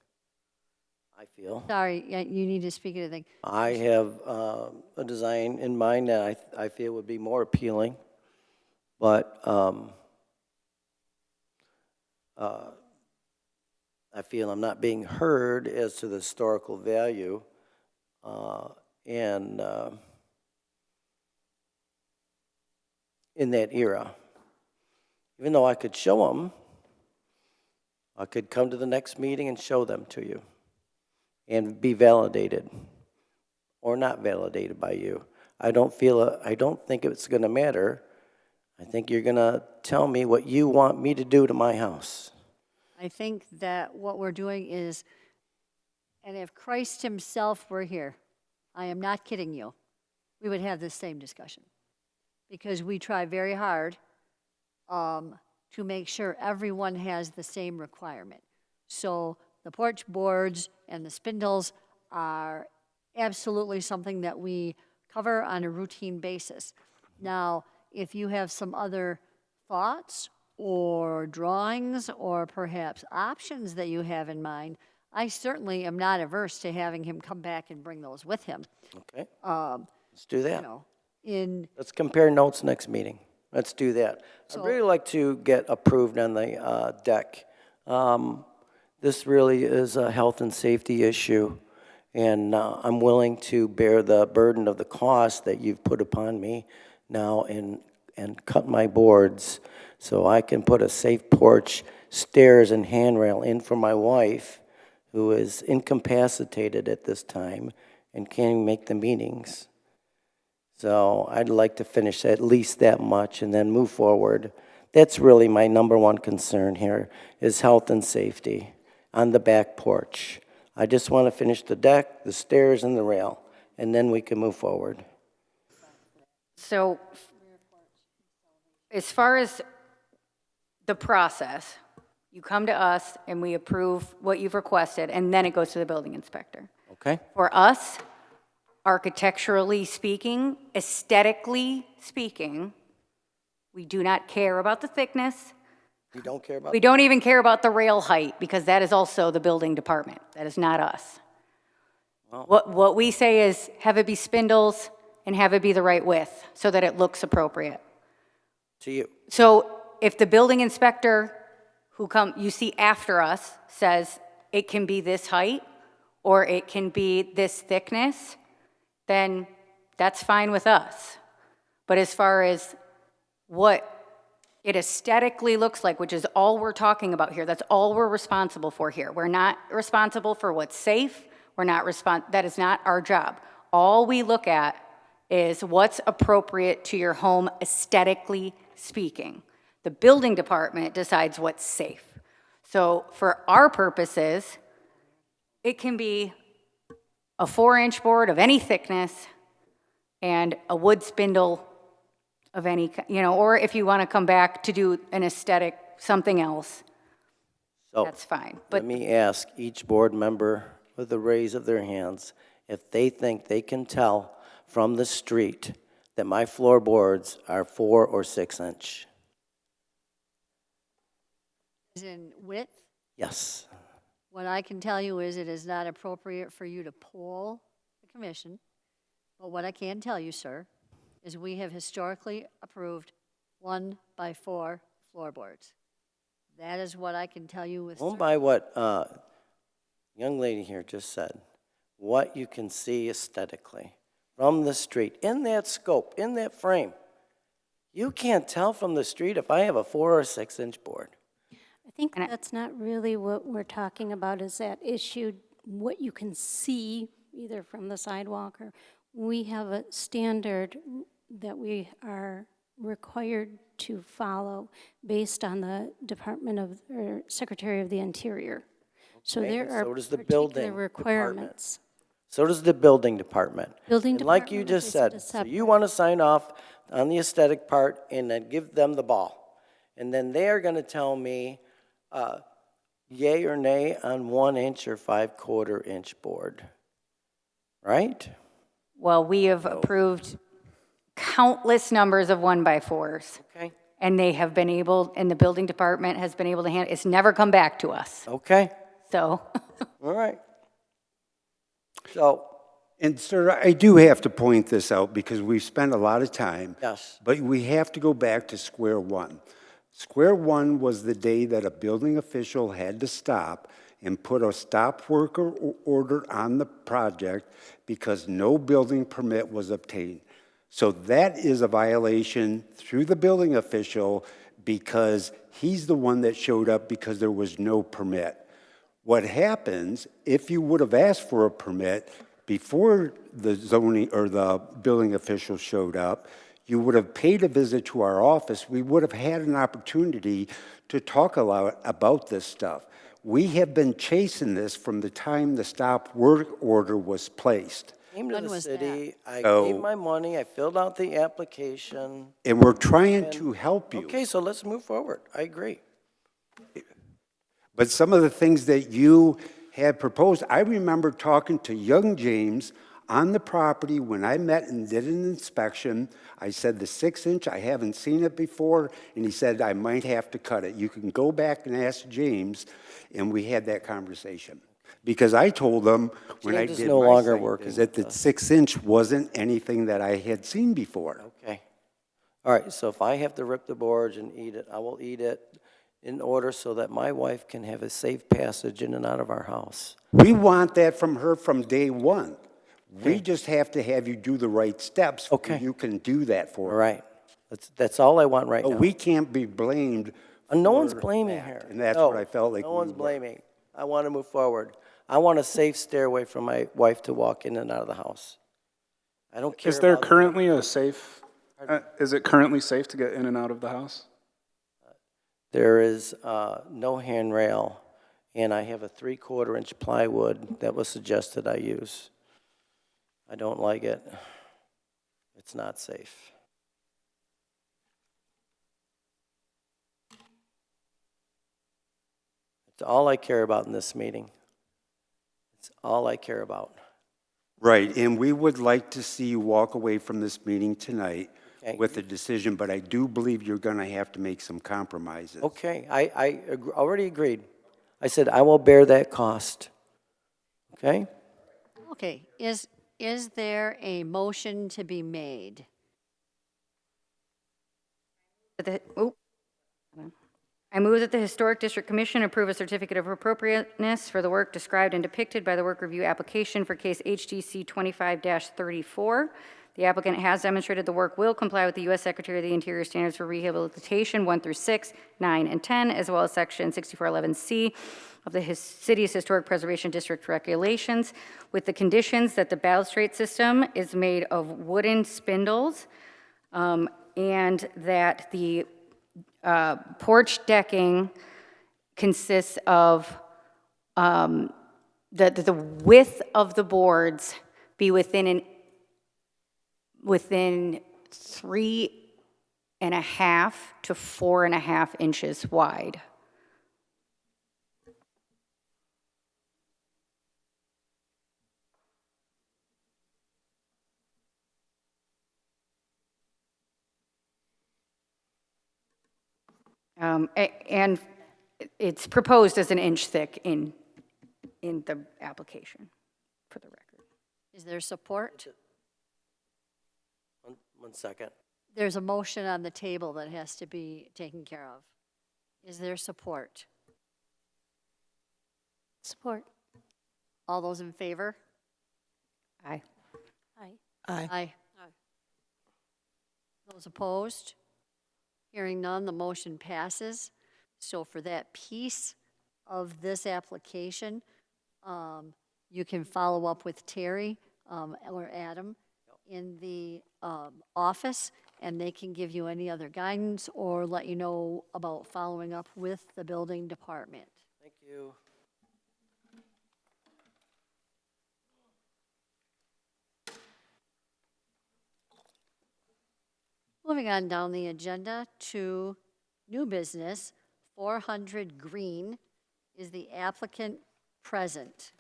I feel. sorry, yeah, you need to speak at the thing. I have a design in mind that I feel would be more appealing, but I feel I'm not being heard as to the historical value and in that era. Even though I could show them, I could come to the next meeting and show them to you and be validated or not validated by you. I don't think it's going to matter. I think you're going to tell me what you want me to do to my house. I think that what we're doing is, and if Christ himself were here, I am not kidding you, we would have this same discussion. Because we try very hard to make sure everyone has the same requirement. So the porch boards and the spindles are absolutely something that we cover on a routine basis. Now, if you have some other thoughts or drawings or perhaps options that you have in mind, I certainly am not averse to having him come back and bring those with him. Okay? Let's do that. You know, in Let's compare notes next meeting. Let's do that. I'd really like to get approved on the deck. This really is a health and safety issue, and I'm willing to bear the burden of the cost that you've put upon me now and cut my boards so I can put a safe porch, stairs, and handrail in for my wife, who is incapacitated at this time and can't even make the meetings. So I'd like to finish at least that much and then move forward. That's really my number one concern here is health and safety on the back porch. I just want to finish the deck, the stairs, and the rail, and then we can move forward. So as far as the process, you come to us and we approve what you've requested, and then it goes to the building inspector. Okay? For us, architecturally speaking, aesthetically speaking, we do not care about the thickness. You don't care about We don't even care about the rail height because that is also the building department. That is not us. What we say is have it be spindles and have it be the right width so that it looks appropriate. to you. So if the building inspector you see after us says it can be this height or it can be this thickness, then that's fine with us. But as far as what it aesthetically looks like, which is all we're talking about here, that's all we're responsible for here. We're not responsible for what's safe. That is not our job. All we look at is what's appropriate to your home aesthetically speaking. The building department decides what's safe. So for our purposes, it can be a 4-inch board of any thickness and a wood spindle of any, or if you want to come back to do an aesthetic, something else, So, that's fine. let But me ask each board member with a raise of their hands if they think they can tell from the street that my floorboards are 4 or 6 inch. Is in width. Yes. What I can tell you is it is not appropriate for you to poll the commission. But what I can tell you, sir, is we have historically approved 1x4 floorboards. That is what I can tell you with Going certainty. by what young lady here just said, what you can see aesthetically from the street, in that scope, in that frame, you can't tell from the street if I have a 4 or 6 inch board. I think that's not really what we're talking about, is that issue, what you can see either from the sidewalk or, we have a standard that we are required to follow based on the Department of, or Secretary of the Interior. So Okay, there and are so does the particular building requirements. So does the building department. Building And like you department, just like I said, said, so you want to sign off on the aesthetic part and then give them the ball. And then they are going to tell me yay or nay on 1 inch or 5/4 inch board. Right? well, we have approved countless numbers of 1x4s. Okay. And they have been able, and the building department has been able to handle, it's never come back to us. Okay. So, All right. So, And sir, I do have to point this out because we've spent a lot of time. yes. But we have to go back to square one. Square one was the day that a building official had to stop and put a stop work order on the project because no building permit was obtained. So that is a violation through the building official because he's the one that showed up because there was no permit. What happens, if you would have asked for a permit before the zoning or the building official showed up, you would have paid a visit to our office. We would have had an opportunity to talk a lot about this stuff. We have been chasing this from the time the stop work order was placed. Came to When the was city, I So- gave my money, I filled out the application. And we're trying to help you. Okay, so let's move forward. I agree. But some of the things that you had proposed, I remember talking to young James on the property when I met and did an inspection. I said, the 6 inch, I haven't seen it before, and he said, I might have to cut it. You can go back and ask James, and we had that conversation. Because I told him when I James is did no my longer site working visit with that us. 6 inch wasn't anything that I had seen before. Okay. All right, so if I have to rip the boards and eat it, I will eat it in order so that my wife can have a safe passage in and out of our house. We want that from her from day one. We just have to have you do the right steps. Okay. You can do that for All her. right. That's all I want right But now. we can't be blamed. No one's for blaming that, her. And that's No, what I felt like no we one's were. blaming. I want to move forward. I want a safe stairway for my wife to walk in and out of the house. I don't care Is there about- currently a safe, is it currently safe to get in and out of the house? There is no handrail, and I have a 3/4 inch plywood that was suggested I use. I don't like it. It's not safe. It's all I care about in this meeting. It's all I care about. Right, and we would like to see you walk away from this meeting tonight Okay. with a decision, but I do believe you're going to have to make some compromises. Okay, already agreed. I said I will bear that cost. Okay? Okay, is there a motion to be made? I move that the Historic District Commission approve a certificate of appropriateness for the work described and depicted by the work review application for case HDC 25-34. The The applicant has demonstrated the work will comply with the U.S. Secretary of the Interior Standards for Rehabilitation 1 through 6, 9, and 10, as well as Section 6411C of the city's Historic Preservation District regulations, with the conditions that the balustrade system is made of wooden spindles, and that the porch decking consists of, the width of the boards be within 3.5 to 4.5 inches wide. And it's proposed as an inch thick in the application, for the record. Is there support? One second. There's a motion on the table that has to be taken care of. Is there support? Support. All those in favor? Aye. Aye. Aye. Those opposed? Hearing none, the motion passes. So for that piece of this application, you can follow up with Terry or Adam in the office, and they can give you any other guidance or let you know about following up with the building department. Thank you. Moving on down the agenda to new business, 400 Green. Is the applicant present?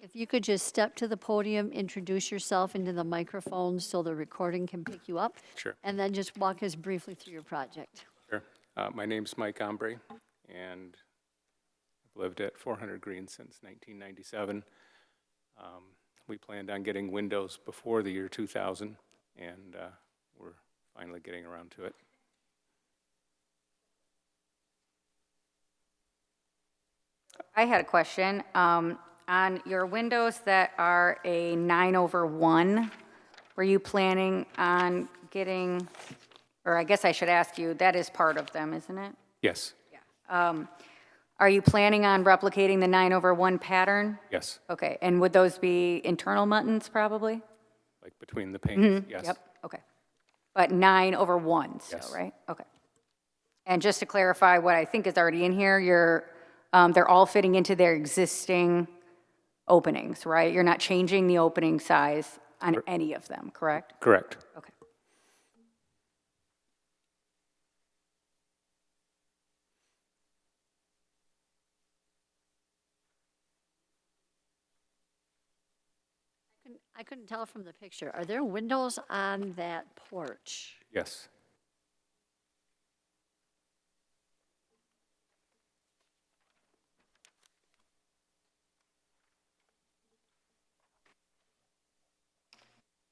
If you could just step to the podium, introduce yourself into the microphone so the recording can pick you up. Sure. And then just walk us briefly through your project. Sure. My name's Mike Ombre, and I've lived at 400 Green since 1997. We planned on getting windows before the year 2000, and we're finally getting around to it. I had a question. On your windows that are a 9/1, were you planning on getting, or I guess I should ask you, that is part of them, isn't it? Yes. Are you planning on replicating the 9/1 pattern? Yes. Okay, and would those be internal muttons probably? Like between the panes, yes. Yep, okay. But 9/1 still, Yes. right? Okay. And just to clarify what I think is already in here, they're all fitting into their existing openings, right? You're not changing the opening size on any of them, correct? Correct. Okay. I couldn't tell from the picture. Are there windows on that porch? Yes.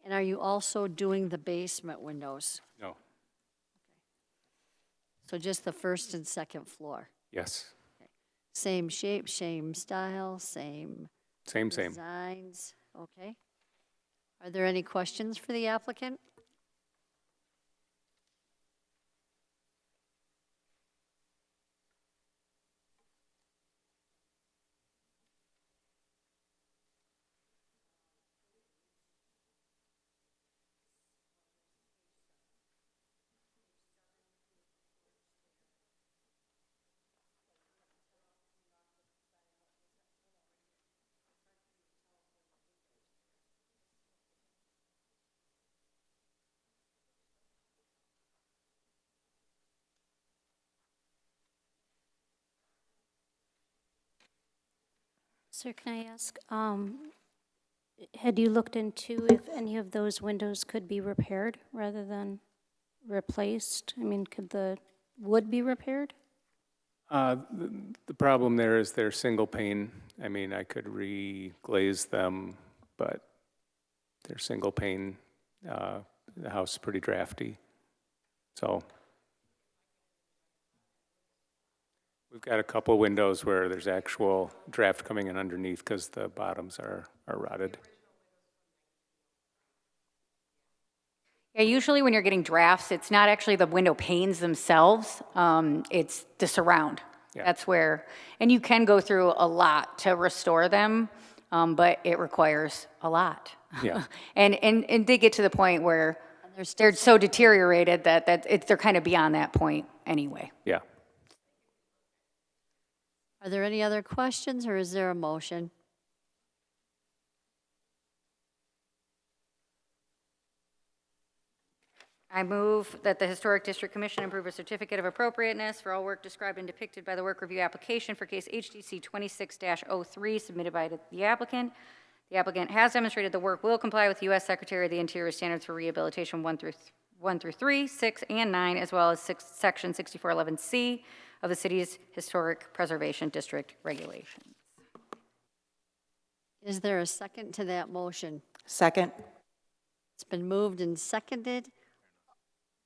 And are you also doing the basement windows? No. So just the first and second floor? Yes. Same shape, same style, same Same. designs? Okay. Are there any questions for the applicant? Sir, can I ask, had you looked into if any of those windows could be repaired rather than replaced? I mean, could the wood be repaired? The problem there is they're single pane. I mean, I could re-glaze them, but they're single pane. The house is pretty drafty. So we've got a couple windows where there's actual draft coming in underneath because the bottoms are rotted. Yeah, usually when you're getting drafts, it's not actually the window panes themselves, it's the surround. Yeah. That's where, and you can go through a lot to restore them, but it requires a lot. Yeah. And they get to the point where they're so deteriorated that they're kind of beyond that point anyway. Yeah. Are there any other questions, or is there a motion? I move that the Historic District Commission approve a certificate of appropriateness for all work described and depicted by the work review application for case HDC 26-03 submitted by the applicant. The applicant has demonstrated the work will comply with U.S. Secretary of the Interior standards for rehabilitation 1 through 3, 6, and 9, as well as Section 6411C of the city's Historic Preservation District regulations. Is there a second to that motion? Second. It's been moved and seconded.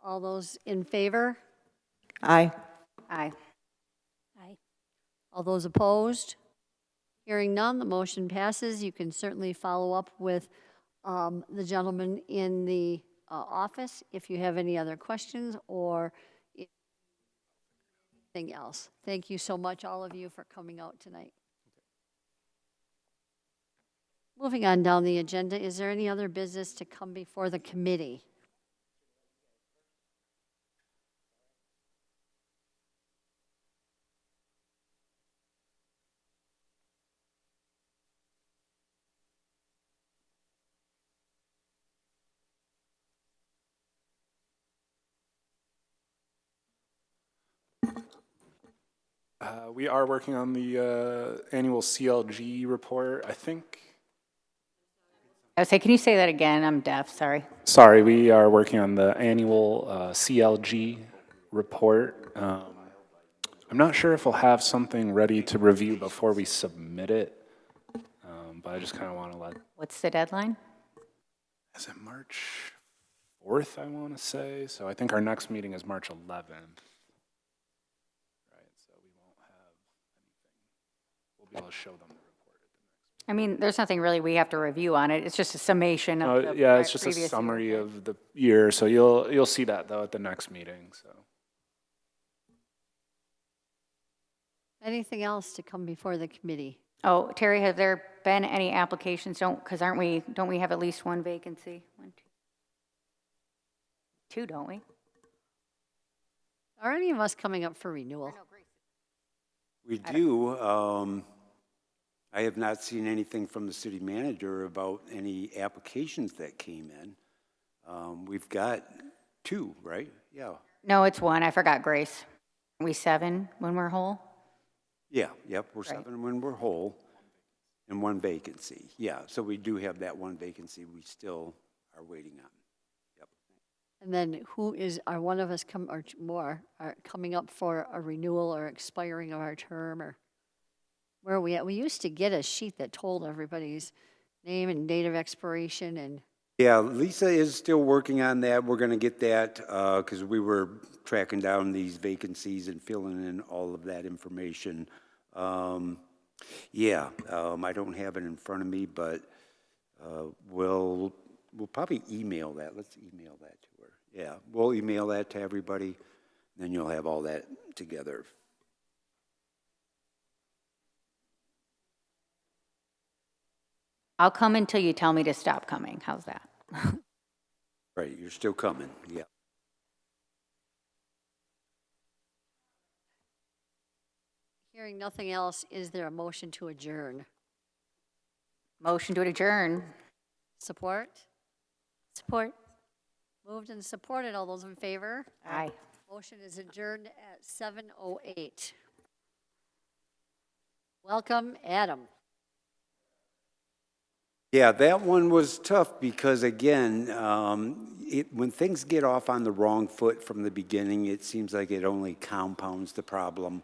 All those in favor? Aye. Aye. Aye. All those opposed? Hearing none, the motion passes. You can certainly follow up with the gentleman in the office if you have any other questions or anything else. Thank you so much, all of you, for coming out tonight. Moving on down the agenda, is there any other business to come before the committee? We are working on the annual CLG report, I think. I would say, can you say that again? I'm deaf, sorry. Sorry, we are working on the annual CLG report. I'm not sure if we'll have something ready to review before we submit it, but I just kind of want to let. What's the deadline? Is it March 4th, I want to say? So I think our next meeting is March 11th. Right, so we won't have anything. We'll be able to show them the report at the next. I mean, there's nothing really we have to review on it. It's just a summation of the Yeah, it's just a previous year. summary of the year, so you'll see that though at the next meeting, so. Anything else to come before the committee? Oh, Terry, have there been any applications? Because don't we have at least one vacancy? One, two, don't we? Are any of us coming up for renewal? We do. I have not seen anything from the city manager about any applications that came in. We've got 2, right? Yeah. No, it's 1. I forgot Grace. Are we 7 when we're whole? Yeah, yep, we're Right. 7 when we're whole, and 1 vacancy. Yeah, so we do have that 1 vacancy we still are waiting on. Yep. And then are one of us or more are coming up for a renewal or expiring of our term, or where are we at? We used to get a sheet that told everybody's name and date of expiration and. Yeah, Lisa is still working on that. We're going to get that because we were tracking down these vacancies and filling in all of that information. I don't have it in front of me, but we'll probably email that. Let's email that to her. Yeah, we'll email that to everybody, then you'll have all that together. I'll come until you tell me to stop coming. How's that? Right, you're still coming, yeah. Hearing nothing else, is there a motion to adjourn? Motion to adjourn. Support? Support. Moved and supported. All those in favor? Aye. Motion is adjourned at 7:08. Welcome, Adam. Yeah, that one was tough because, again, when things get off on the wrong foot from the beginning, it seems like it only compounds the problem.